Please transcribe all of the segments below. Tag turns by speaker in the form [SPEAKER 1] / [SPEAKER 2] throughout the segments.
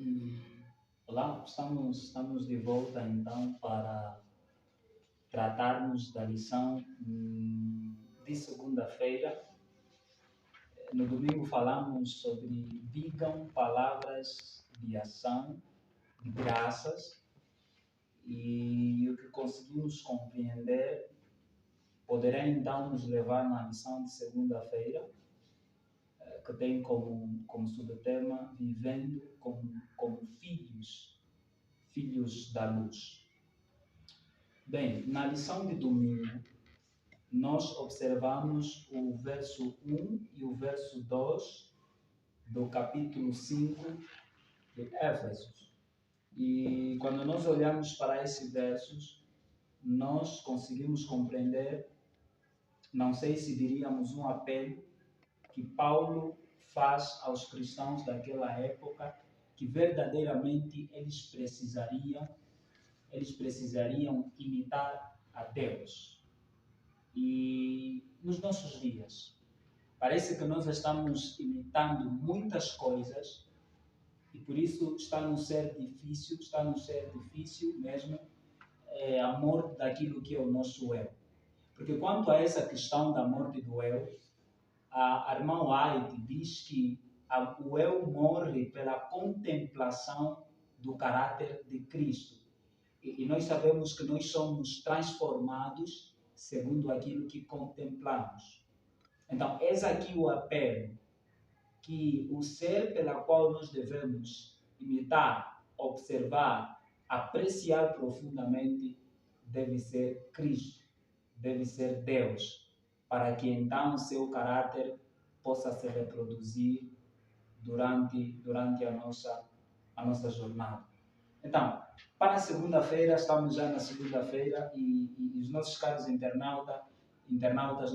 [SPEAKER 1] Hum, Olá, estamos de volta então para tratarmos da lição de segunda-feira. No domingo falamos sobre digam palavras de ação, de graças, e o que conseguimos compreender poderá então nos levar na lição de segunda-feira, que tem como subtema vivendo como filhos da luz. Bem, na lição de domingo, nós observamos o verso 1 e o verso 2 do capítulo 5 de Éfesos. E quando nós olhamos para esses versos, nós conseguimos compreender, não sei se diríamos um apelo, que Paulo faz aos cristãos daquela época, que verdadeiramente eles precisariam imitar a Deus. E nos nossos dias, parece que nós estamos imitando muitas coisas e por isso está nos ser difícil mesmo a morte daquilo que é o nosso eu. Porque quanto a essa questão da morte do eu, a irmã White diz que o eu morre pela contemplação do caráter de Cristo. E nós sabemos que nós somos transformados segundo aquilo que contemplamos. Então, eis aqui o apelo, que o ser pela qual nós devemos imitar, observar, apreciar profundamente, deve ser Cristo, deve ser Deus, para que então o seu caráter possa se reproduzir durante a nossa jornada. Então, para a segunda-feira, estamos já na segunda-feira e os nossos caros internautas,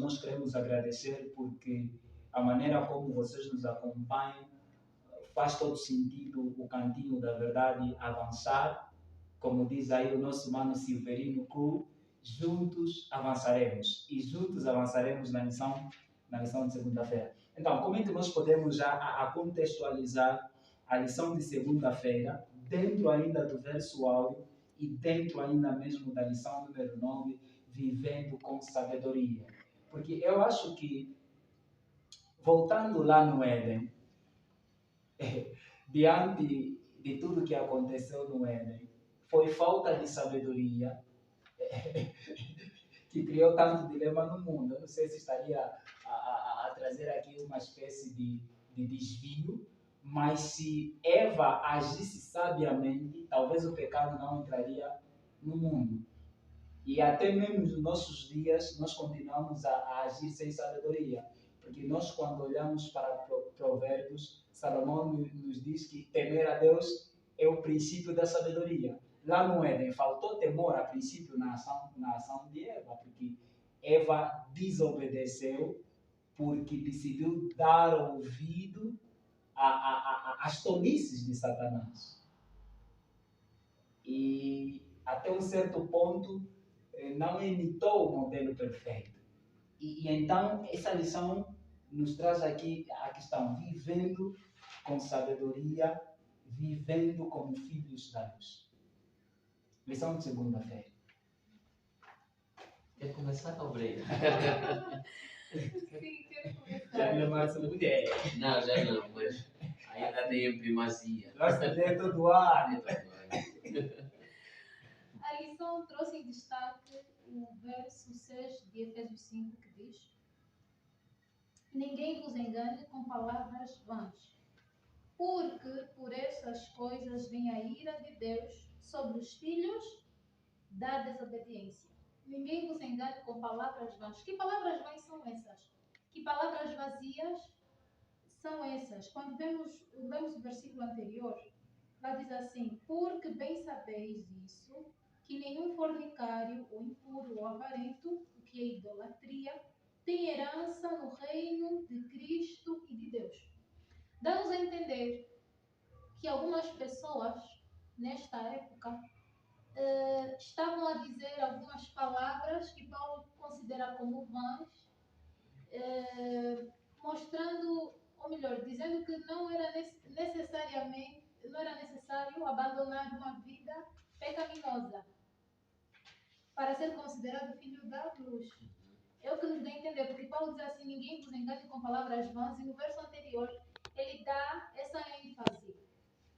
[SPEAKER 1] nós queremos agradecer porque a maneira como vocês nos acompanham faz todo sentido o cantinho da verdade avançar. Como diz aí o nosso mano Silverino Cruz, juntos avançaremos. E juntos avançaremos na lição de segunda-feira. Então, como é que nós podemos já contextualizar a lição de segunda-feira, dentro ainda do verso áureo e dentro ainda mesmo da lição número 9, vivendo com sabedoria? Porque eu acho que, voltando lá no Éden, diante de tudo que aconteceu no Éden, foi falta de sabedoria que criou tanto dilema no mundo. Eu não sei se estaria a trazer aqui uma espécie de desvio, mas se Eva agisse sabiamente, talvez o pecado não entraria no mundo. E até mesmo nos nossos dias, nós continuamos a agir sem sabedoria. Porque nós, quando olhamos para Provérbios, Salomão nos diz que temer a Deus é o princípio da sabedoria. Lá no Éden, faltou temor a princípio na ação de Eva, porque Eva desobedeceu porque decidiu dar ouvido às tolices de Satanás. E até um certo ponto não imitou o modelo perfeito. E então essa lição nos traz aqui a questão, vivendo com sabedoria, vivendo como filhos da luz. Lição de segunda-feira.
[SPEAKER 2] Quer começar, Obreiro?
[SPEAKER 3] Sim, quero começar.
[SPEAKER 1] Já me mais mulher.
[SPEAKER 2] Não, já não, mas ainda tem primazia.
[SPEAKER 1] Gosta de todo ano.
[SPEAKER 3] A lição trouxe em destaque o verso 6 de Efésios 5, que diz: ninguém vos engane com palavras vãs, porque por essas coisas vem a ira de Deus sobre os filhos da desobediência. Ninguém vos engane com palavras vãs. Que palavras vãs são essas? Que palavras vazias são essas? Quando vemos o versículo anterior, lá diz assim: porque bem sabeis isso, que nenhum fornicário, ou impuro, ou avarento, o que é idolatria, tem herança no reino de Cristo e de Deus. Dá-nos a entender que algumas pessoas, nesta época, estavam a dizer algumas palavras que Paulo considera como vãs, mostrando, ou melhor, dizendo que não era necessariamente não era necessário abandonar uma vida pecaminosa para ser considerado filho da luz. É o que nos dá a entender, porque Paulo diz assim: ninguém vos engane com palavras vãs, e no verso anterior ele dá essa ênfase.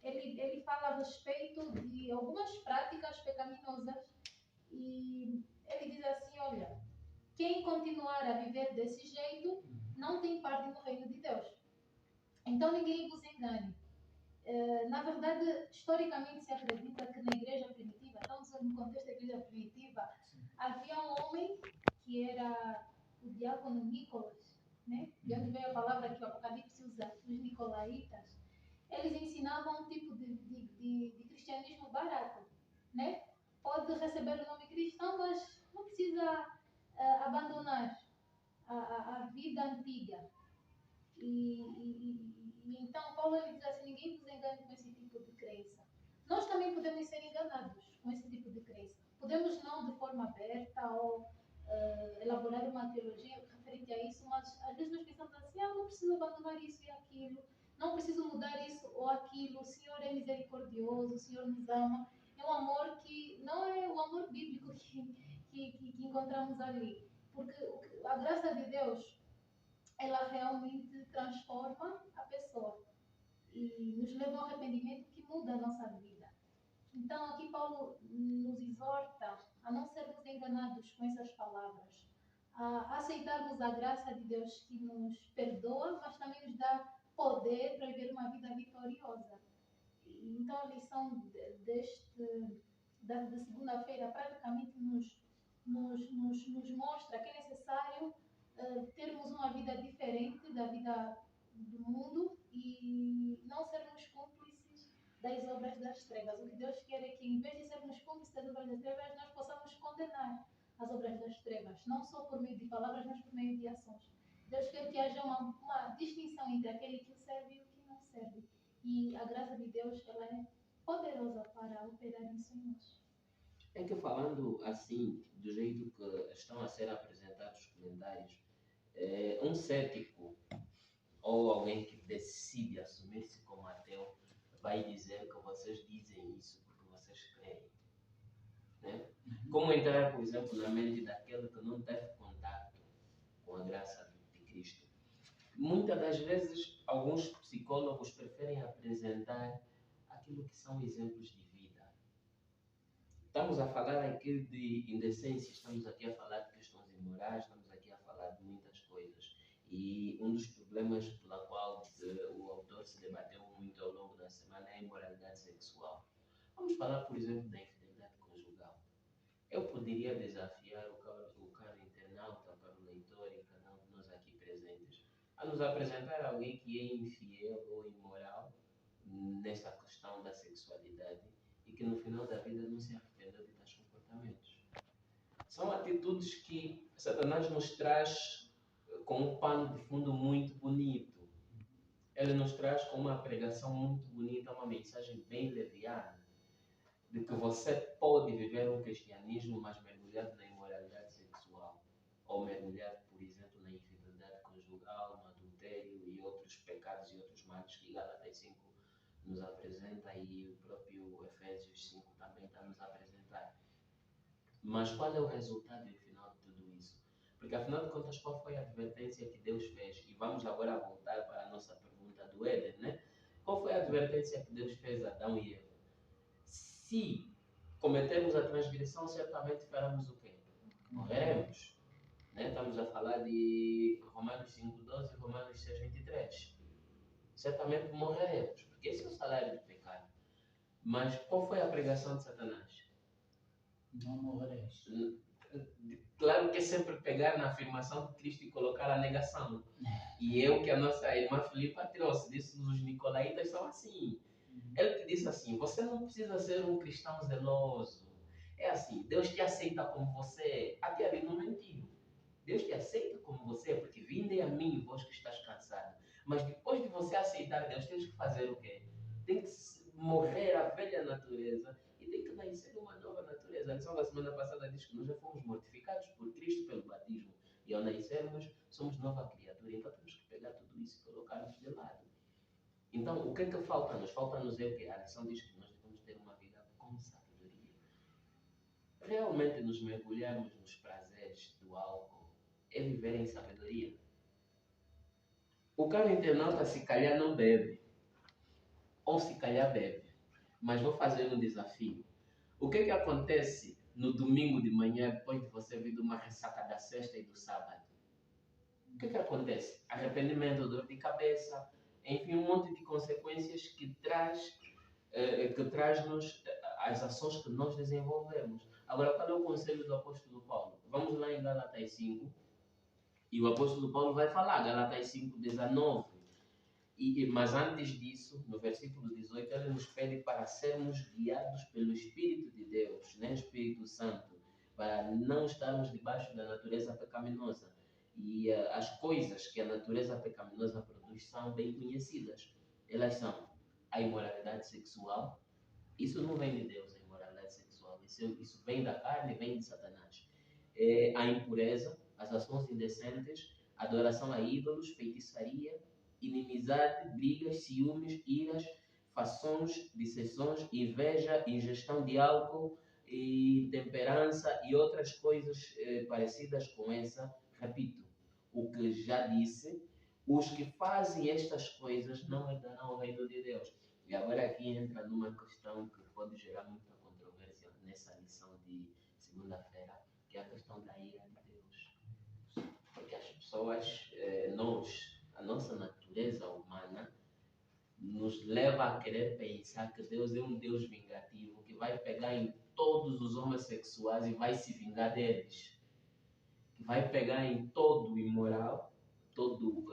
[SPEAKER 3] Ele fala a respeito de algumas práticas pecaminosas e ele diz assim: olha, quem continuar a viver desse jeito não tem parte no reino de Deus. Então ninguém vos engane. Na verdade, historicamente se acredita que na igreja primitiva, estamos no contexto da igreja primitiva, havia um homem que era o diácono Nicolas, né? De onde veio a palavra que o Apocalipse usa, os nicolaítas. Eles ensinavam um tipo de cristianismo barato, né? Pode receber o nome cristão, mas não precisa abandonar a vida antiga. Então, Paulo ele diz assim: ninguém vos engane com esse tipo de crença. Nós também podemos ser enganados com esse tipo de crença. Podemos não de forma aberta ou elaborar uma teologia referente a isso, mas às vezes nós pensamos assim: não preciso abandonar isso e aquilo, não preciso mudar isso ou aquilo, o Senhor é misericordioso, o Senhor nos ama. É um amor que não é o amor bíblico que encontramos ali. Porque a graça de Deus, ela realmente transforma a pessoa e nos leva ao arrependimento que muda a nossa vida. Então, aqui Paulo nos exorta a não sermos enganados com essas palavras, a aceitarmos a graça de Deus que nos perdoa, mas também nos dá poder para viver uma vida vitoriosa. Então, a lição da segunda-feira praticamente nos mostra que é necessário termos uma vida diferente da vida do mundo e não sermos cúmplices das obras das trevas. O que Deus quer é que, em vez de sermos cúmplices das obras das trevas, nós possamos condenar as obras das trevas, não só por meio de palavras, mas por meio de ações. Deus quer que haja uma distinção entre aquele que o serve e o que não serve. E a graça de Deus, ela é poderosa para operar isso em nós.
[SPEAKER 2] É que falando assim, do jeito que estão a ser apresentados os comentários, um cético ou alguém que decide assumir-se como ateu vai dizer que vocês dizem isso porque vocês creem. Né? Como entrar, por exemplo, na mente daquele que não teve contato com a graça de Cristo? Muitas das vezes, alguns psicólogos preferem apresentar aquilo que são exemplos de vida. Estamos a falar aqui de indecência, estamos aqui a falar de questões imorais, estamos aqui a falar de muitas coisas. E um dos problemas pela qual o autor se debateu muito ao longo da semana é a imoralidade sexual. Vamos falar, por exemplo, da infidelidade conjugal. Eu poderia desafiar o caro internauta, o caro leitor e cada um de nós aqui presentes a nos apresentar alguém que é infiel ou imoral nessa questão da sexualidade e que no final da vida não se arrependeu de tais comportamentos. São atitudes que Satanás nos traz com um pano de fundo muito bonito. Ele nos traz com uma pregação muito bonita, uma mensagem bem leviana, de que você pode viver um cristianismo, mas mergulhado na imoralidade sexual, ou mergulhado, por exemplo, na infidelidade conjugal, no adultério e outros pecados e outros males que Gálatas 5 nos apresenta e o próprio Efésios 5 também está nos a apresentar. Mas qual é o resultado no final de tudo isso? Porque afinal de contas, qual foi a advertência que Deus fez? E vamos agora voltar para a nossa pergunta do Éden, né? Qual foi a advertência que Deus fez a Adão e Eva? Se cometermos a transgressão, certamente faremos o quê? Morreremos. Né? Estamos a falar de Romanos 5,12 e Romanos 6,23. Certamente morreremos, porque esse é o salário do pecado. Mas qual foi a pregação de Satanás?
[SPEAKER 1] Não morrereis.
[SPEAKER 2] Claro que é sempre pegar na afirmação de Cristo e colocar a negação. E é o que a nossa irmã Filipa trouxe, disse que os nicolaítas são assim. Ele te disse assim: você não precisa ser um cristão zeloso. É assim, Deus te aceita como você é. Até ali não mentiu. Deus te aceita como você é, porque vinde a mim, vós que estás cansado. Mas depois de você aceitar Deus, tens que fazer o quê? Tem que morrer a velha natureza e tem que nascer uma nova natureza. A lição da semana passada diz que nós já fomos mortificados por Cristo pelo batismo. E ao nascermos, somos nova criatura. Então temos que pegar tudo isso e colocarmos de lado. Então, o que é que falta-nos? Falta-nos é o quê? A lição diz que nós devemos ter uma vida com sabedoria. Realmente nos mergulharmos nos prazeres do álcool é viver em sabedoria. O caro internauta se calhar não bebe, ou se calhar bebe, mas vou fazer um desafio. O que é que acontece no domingo de manhã, depois de você vir de uma ressaca da sexta e do sábado? O que é que acontece? Arrependimento, dor de cabeça, enfim, um monte de consequências que traz-nos as ações que nós desenvolvemos. Agora, qual é o conselho do apóstolo Paulo? Vamos lá em Gálatas 5, e o apóstolo Paulo vai falar, Gálatas 5, 19. Mas antes disso, no versículo 18, ele nos pede para sermos guiados pelo Espírito de Deus, né? Espírito Santo, para não estarmos debaixo da natureza pecaminosa. E as coisas que a natureza pecaminosa produz são bem conhecidas. Elas são a imoralidade sexual. Isso não vem de Deus, a imoralidade sexual. Isso vem da carne, vem de Satanás. A impureza, as ações indecentes, adoração a ídolos, feitiçaria, inimizade, brigas, ciúmes, iras, fações, dissensões, inveja, ingestão de álcool, intemperança e outras coisas parecidas com essa. Repito, o que já disse, os que fazem estas coisas não herdarão o reino de Deus. E agora aqui entra numa questão que pode gerar muita controvérsia nessa lição de segunda-feira, que é a questão da ira de Deus. Porque as pessoas, a nossa natureza humana, nos leva a querer pensar que Deus é um Deus vingativo, que vai pegar em todos os homossexuais e vai se vingar deles. Que vai pegar em todo o imoral, todo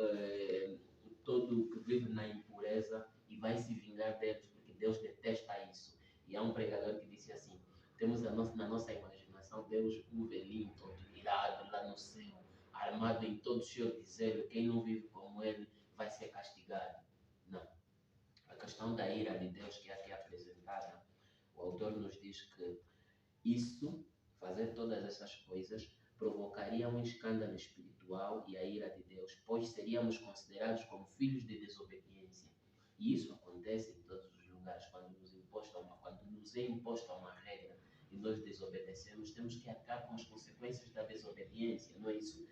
[SPEAKER 2] que vive na impureza e vai se vingar deles, porque Deus detesta isso. E há um pregador que disse assim, temos na nossa imaginação Deus um velhinho todo irado lá no céu, armado em todo cheio de zelo, quem não vive como ele vai ser castigado. Não. A questão da ira de Deus que é aqui apresentada, o autor nos diz que isso, fazer todas essas coisas, provocaria um escândalo espiritual e a ira de Deus, pois seríamos considerados como filhos de desobediência. E isso acontece em todos os lugares. Quando nos é imposta uma regra e nós desobedecemos, temos que arcar com as consequências da desobediência, não é isso?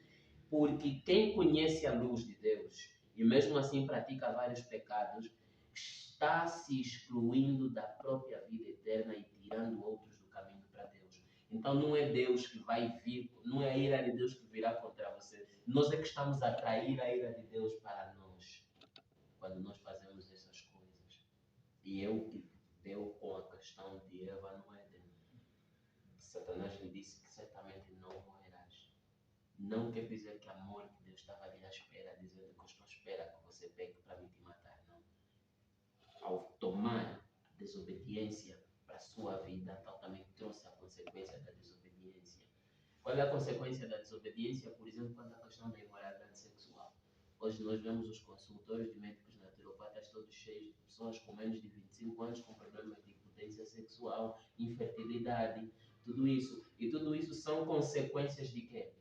[SPEAKER 2] Porque quem conhece a luz de Deus e mesmo assim pratica vários pecados, está se excluindo da própria vida eterna e tirando outros do caminho para Deus. Então não é Deus que vai vir, não é a ira de Deus que virá contra você. Nós é que estamos a atrair a ira de Deus para nós, quando nós fazemos essas coisas. E é o que deu com a questão de Eva no Éden. Satanás lhe disse que certamente não morrerás. Não quer dizer que a morte Deus estava ali à espera, dizendo que eu estou à espera que você pegue para me te matar, não. Ao tomar desobediência para a sua vida, então também trouxe a consequência da desobediência. Qual é a consequência da desobediência? Por exemplo, quanto à questão da imoralidade sexual. Hoje nós vemos os consultórios de médicos naturopatas todos cheios de pessoas com menos de 25 anos com problemas de impotência sexual, infertilidade, tudo isso. E tudo isso são consequências de quê?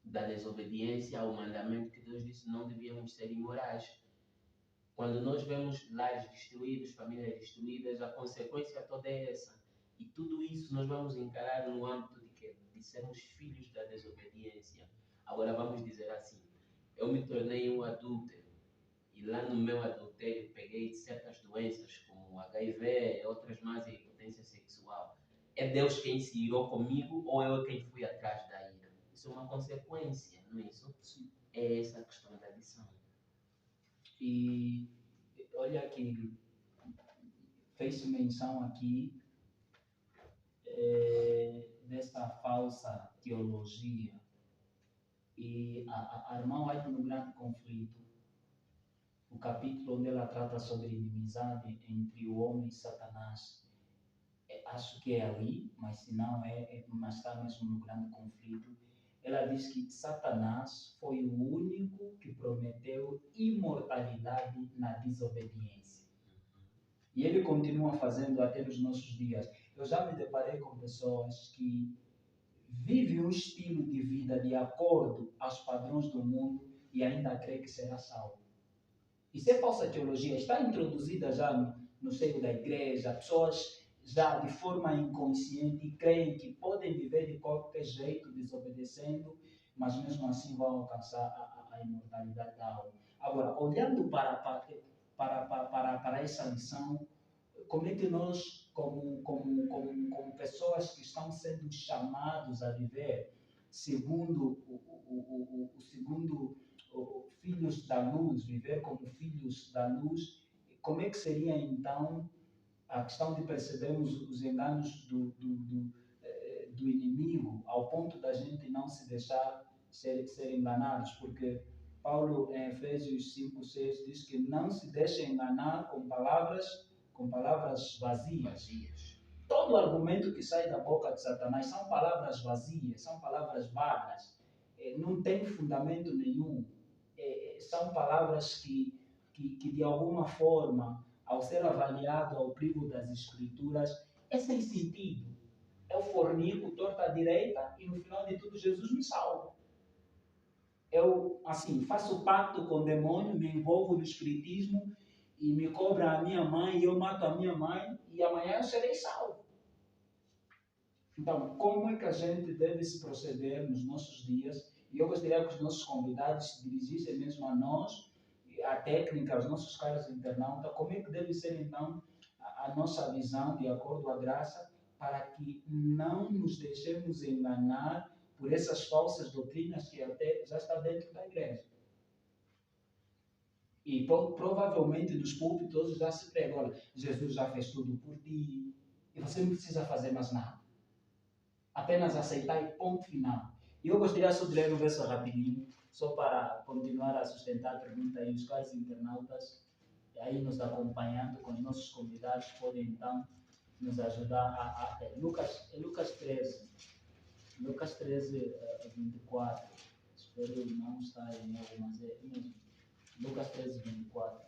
[SPEAKER 2] Da desobediência ao mandamento que Deus disse não devíamos ser imorais. Quando nós vemos lares destruídos, famílias destruídas, a consequência toda é essa. E tudo isso nós vamos encarar no âmbito de quê? De sermos filhos da desobediência. Agora vamos dizer assim, eu me tornei um adúltero e lá no meu adultério peguei certas doenças como HIV e outras mais, e impotência sexual. É Deus quem se irou comigo ou eu quem fui atrás da ira? Isso é uma consequência, não é isso?
[SPEAKER 1] Sim.
[SPEAKER 2] É essa a questão da lição.
[SPEAKER 1] E olha que fez menção aqui desta falsa teologia. E a irmã vai no grande conflito, o capítulo onde ela trata sobre inimizade entre o homem e Satanás. Acho que é ali, mas se não mas está mesmo no grande conflito. Ela diz que Satanás foi o único que prometeu imortalidade na desobediência. E ele continua fazendo até nos nossos dias. Eu já me deparei com pessoas que vivem um estilo de vida de acordo aos padrões do mundo e ainda crê que será salvo. Isso é falsa teologia, está introduzida já no seio da igreja, pessoas já de forma inconsciente creem que podem viver de qualquer jeito, desobedecendo, mas mesmo assim vão alcançar a imortalidade da alma. Agora, olhando para essa lição, como é que nós, como pessoas que estão sendo chamados a viver segundo filhos da luz, viver como filhos da luz, como é que seria então a questão de percebermos os enganos do inimigo, ao ponto da gente não se deixar ser enganados, porque Paulo, em Efésios 5:6, diz que não se deixe enganar com palavras vazias. Todo argumento que sai da boca de Satanás são palavras vazias, são palavras vagas, não tem fundamento nenhum. São palavras que de alguma forma, ao ser avaliado ao crivo das Escrituras, é sem sentido. Eu fornico torta à direita e no final de tudo Jesus me salva. Eu, assim, faço pacto com o demônio, me envolvo no espiritismo e me cobra a minha mãe e eu mato a minha mãe e amanhã eu serei salvo. Então, como é que a gente deve se proceder nos nossos dias? E eu gostaria que os nossos convidados se dirigissem mesmo a nós, a técnica, aos nossos caros internautas, como é que deve ser então a nossa visão de acordo à graça, para que não nos deixemos enganar por essas falsas doutrinas que até já está dentro da igreja. E provavelmente nos púlpitos já se prega, olha, Jesus já fez tudo por ti, e você não precisa fazer mais nada. Apenas aceitar e ponto final. E eu gostaria só de ler um verso rapidinho, só para continuar a sustentar a pergunta aí, os caros internautas, aí nos acompanhando com os nossos convidados, podem então nos ajudar a Lucas 13, 24, espero não estar em erro, mas é mesmo, Lucas 13, 24.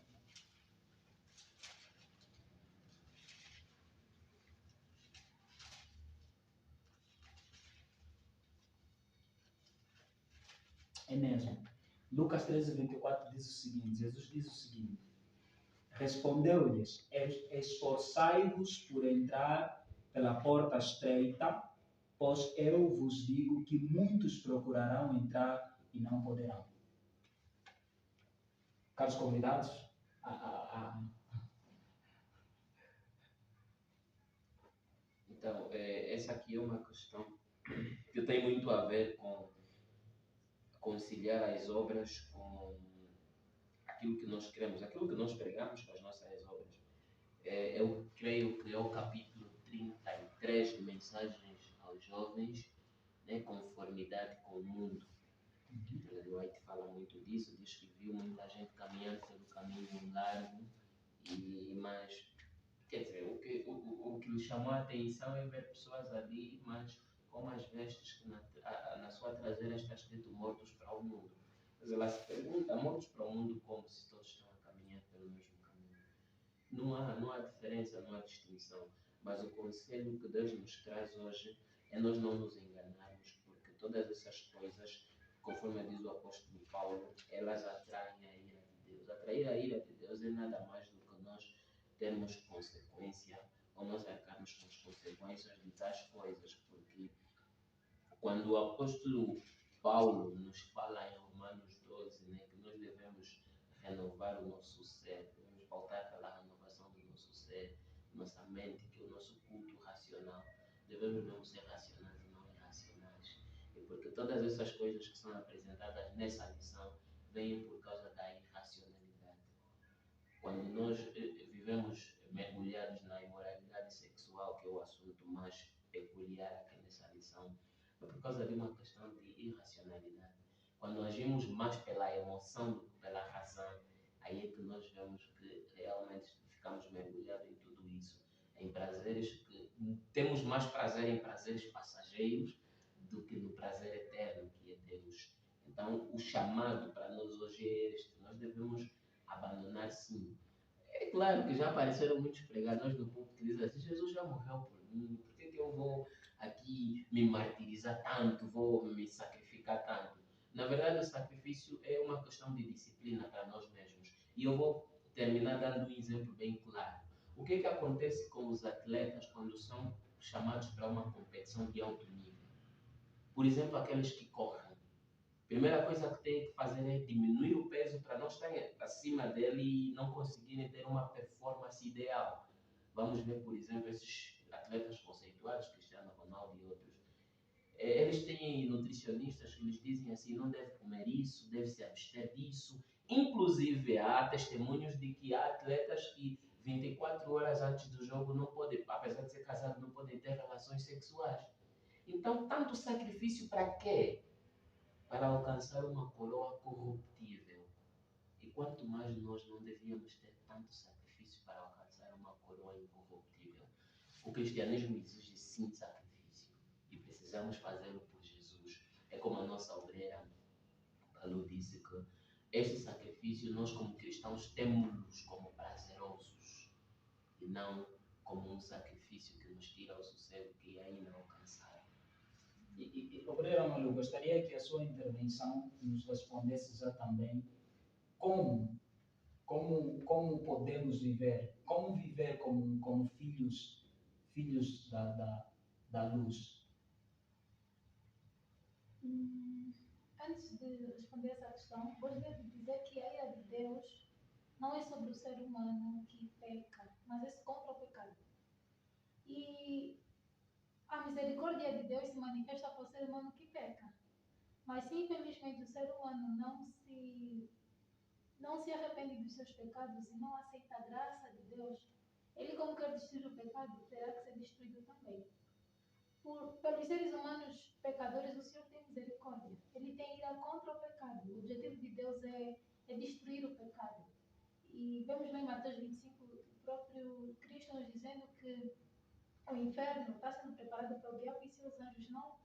[SPEAKER 1] É mesmo. Lucas 13, 24 diz o seguinte, Jesus diz o seguinte, respondeu-lhes, esforçai-vos por entrar pela porta estreita, pois eu vos digo que muitos procurarão entrar e não poderão. Caros convidados,
[SPEAKER 2] Então, essa aqui é uma questão que tem muito a ver com conciliar as obras com aquilo que nós queremos, aquilo que nós pregamos com as nossas obras. Eu creio que é o capítulo 33 de Mensagens aos Jovens, né, conformidade com o mundo. Ellen White fala muito disso, diz que viu muita gente caminhando pelo caminho largo, mas, quer dizer, o que lhe chamou a atenção é ver pessoas ali, mas com as vestes que na sua traseira está escrito mortos para o mundo. Mas ela se pergunta, mortos para o mundo como se todos estão a caminhar pelo mesmo caminho? Não há diferença, não há distinção. Mas o conselho que Deus nos traz hoje é nós não nos enganarmos, porque todas essas coisas, conforme diz o apóstolo Paulo, elas atraem a ira de Deus. Atrair a ira de Deus é nada mais do que nós termos consequência, ou nós arcarmos com as consequências de tais coisas, porque quando o apóstolo Paulo nos fala em Romanos 12, né, que nós devemos renovar o nosso ser, devemos voltar pela renovação do nosso ser, nossa mente, que é o nosso culto racional, devemos não ser racionais e não irracionais. E porque todas essas coisas que são apresentadas nessa lição vêm por causa da irracionalidade. Quando nós vivemos mergulhados na imoralidade sexual, que é o assunto mais peculiar aqui nessa lição, é por causa de uma questão de irracionalidade. Quando agimos mais pela emoção do que pela razão, aí é que nós vemos que realmente ficamos mergulhados em tudo isso, em prazeres que temos mais prazer em prazeres passageiros do que no prazer eterno que é Deus. Então, o chamado para nós hoje é este: nós devemos abandonar, sim. É claro que já apareceram muitos pregadores no público que dizem assim: Jesus já morreu por mim, por que eu vou aqui me martirizar tanto, vou me sacrificar tanto? Na verdade, o sacrifício é uma questão de disciplina para nós mesmos. E eu vou terminar dando um exemplo bem claro. O que acontece com os atletas quando são chamados para uma competição de alto nível? Por exemplo, aqueles que correm. Primeira coisa que tem que fazer é diminuir o peso para não estarem acima dele e não conseguirem ter uma performance ideal. Vamos ver, por exemplo, esses atletas conceituados, Cristiano Ronaldo e outros. Eles têm nutricionistas que lhes dizem assim, não deve comer isso, deve se abster disso. Inclusive, há testemunhos de que há atletas que 24 horas antes do jogo não podem, apesar de ser casados, não podem ter relações sexuais. Então, tanto sacrifício para quê? Para alcançar uma coroa corruptível. E quanto mais nós não devíamos ter tanto sacrifício para alcançar uma coroa incorruptível. O cristianismo exige sim sacrifício. E precisamos fazê-lo por Jesus. É como a nossa obreira Palu disse que este sacrifício nós como cristãos temos como prazerosos. E não como um sacrifício que nos tira o sossego que é inalcançável.
[SPEAKER 1] Obreiro Malu, gostaria que a sua intervenção nos respondesse já também como podemos viver, como viver como filhos da luz.
[SPEAKER 3] Antes de responder essa questão, gostaria de dizer que a ira de Deus não é sobre o ser humano que peca, mas é contra o pecado. E a misericórdia de Deus se manifesta para o ser humano que peca. Mas se infelizmente o ser humano não se arrepende dos seus pecados e não aceita a graça de Deus, ele, como quer destruir o pecado, terá que ser destruído também. Pelos seres humanos pecadores, o Senhor tem misericórdia. Ele tem ira contra o pecado. O objetivo de Deus é destruir o pecado. E vemos lá em Mateus 25 o próprio Cristo nos dizendo que o inferno está sendo preparado para o diabo e seus anjos, não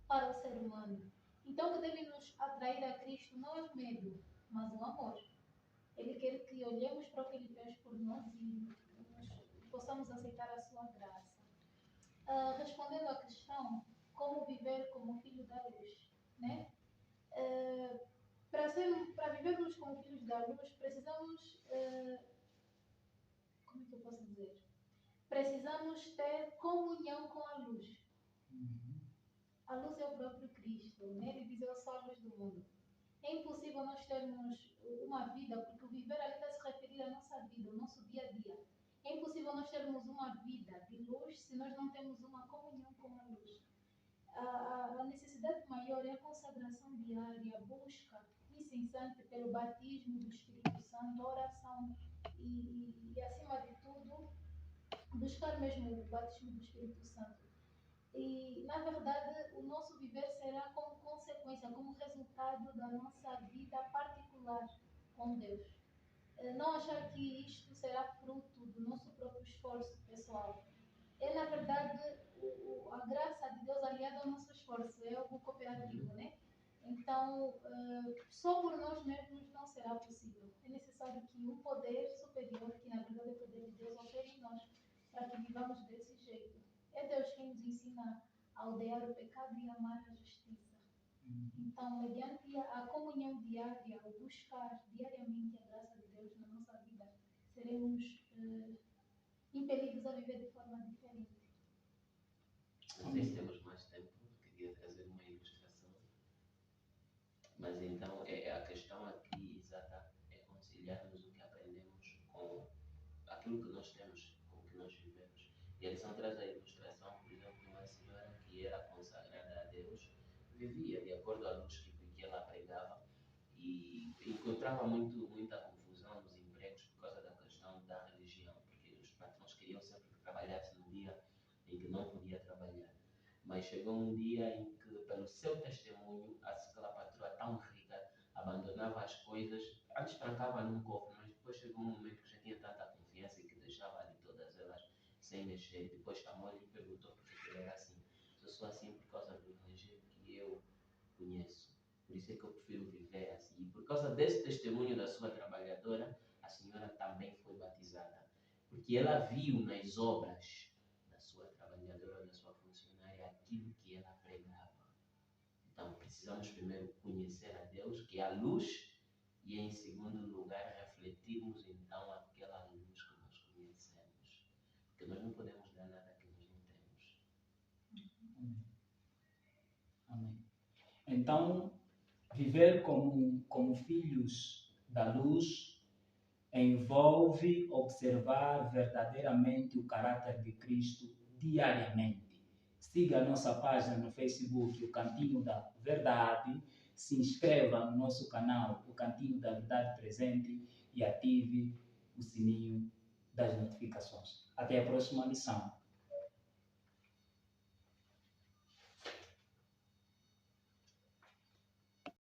[SPEAKER 3] para o ser humano. Então, o que deve nos atrair a Cristo não é o medo, mas o amor. Ele quer que olhemos para o que Ele fez por nós e possamos aceitar a sua graça. Respondendo à questão, como viver como filho da luz, né? Para vivermos como filhos da luz, precisamos, como é que eu posso dizer? Precisamos ter comunhão com a luz. A luz é o próprio Cristo, né? Ele diz, eu sou a luz do mundo. É impossível nós termos uma vida, porque o viver ainda se referir à nossa vida, ao nosso dia a dia. É impossível nós termos uma vida de luz se nós não temos uma comunhão com a luz. A necessidade maior é a consagração diária, a busca incessante pelo batismo do Espírito Santo, a oração e acima de tudo, buscar mesmo o batismo do Espírito Santo. E, na verdade, o nosso viver será como consequência, como resultado da nossa vida particular com Deus. Não achar que isto será fruto do nosso próprio esforço pessoal. É, na verdade, a graça de Deus aliada ao nosso esforço, é algo cooperativo, né? Então, só por nós mesmos não será possível. É necessário que um poder superior, que na verdade é o poder de Deus, opere em nós, para que vivamos desse jeito. É Deus quem nos ensina a odiar o pecado e amar a justiça. Então, mediante a comunhão diária, o buscar diariamente a graça de Deus na nossa vida, seremos impelidos a viver de forma diferente.
[SPEAKER 2] Não sei se temos mais tempo, queria trazer uma ilustração. Mas então, a questão aqui exata é conciliarmos o que aprendemos com aquilo que nós temos, com o que nós vivemos. E a lição traz a ilustração, por exemplo, de uma senhora que era consagrada a Deus, vivia de acordo à luz que ela pregava e encontrava muita confusão nos empregos por causa da questão da religião, porque os patrões queriam sempre que trabalhasse no dia em que não podia trabalhar. Mas chegou um dia em que, pelo seu testemunho, aquela patroa tão rica abandonava as coisas, antes trancava num cofre, mas depois chegou um momento que já tinha tanta confiança que deixava ali todas elas sem mexer. Depois chamou-lhe e perguntou por que ele era assim. Eu sou assim por causa do evangelho que eu conheço. Por isso é que eu prefiro viver assim. E por causa desse testemunho da sua trabalhadora, a senhora também foi batizada. Porque ela viu nas obras da sua trabalhadora, da sua funcionária, aquilo que ela pregava. Então, precisamos primeiro conhecer a Deus, que é a luz, e em segundo lugar, refletir refletirmos então aquela luz que nós conhecemos. Porque nós não podemos dar nada que nós não temos.
[SPEAKER 1] Amém. Então, viver como filhos da luz envolve observar verdadeiramente o caráter de Cristo diariamente. Siga a nossa página no Facebook, o Cantinho da Verdade. Se inscreva no nosso canal, o Cantinho da Verdade Presente, e ative o sininho das notificações. Até a próxima lição.